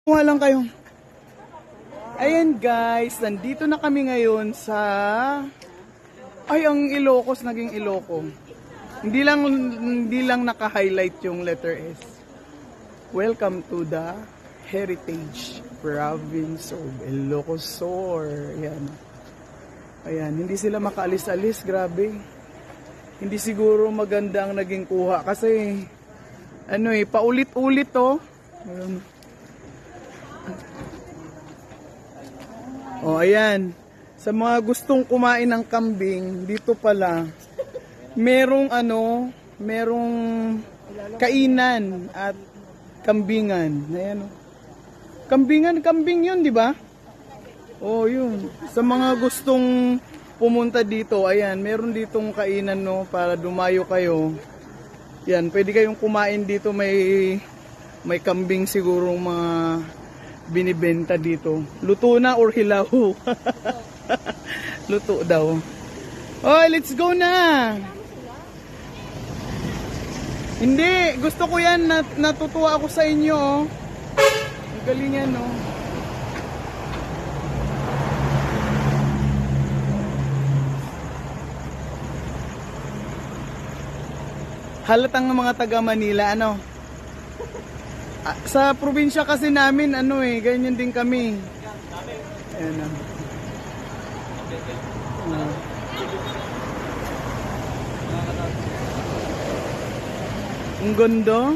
Kuha lang kayo. Ayan guys, nandito na kami ngayon sa... Ay, ang Ilocos naging Iloco. Hindi lang naka-highlight yung letter S. Welcome to the Heritage Province of Ilocos Sur. Ayan. Ayan, hindi sila makaalis-alis, grabe. Hindi siguro maganda ang naging kuha kasi paulit-ulit to. Ayan. Oh, ayan. Sa mga gustong kumain ng kambing, dito pala merong kainan at kambingan. Ayan. Kambing 'yun, 'di ba? Oh, 'yun. Sa mga gustong pumunta dito, ayan, meron ditong kainan para dumayo kayo. Yan, pwede kayong kumain dito, may kambing sigurong mga binibenta dito. Luto na or hilaw? Luto daw. Oy, let's go na! Hindi, gusto ko yan. Natutuwa ako sa inyo. Oh. Ang galing yan, no? Halatang ng mga taga Manila, ano? Sa probinsya kasi namin, ganyan din kami. Ayan. Ang ganda.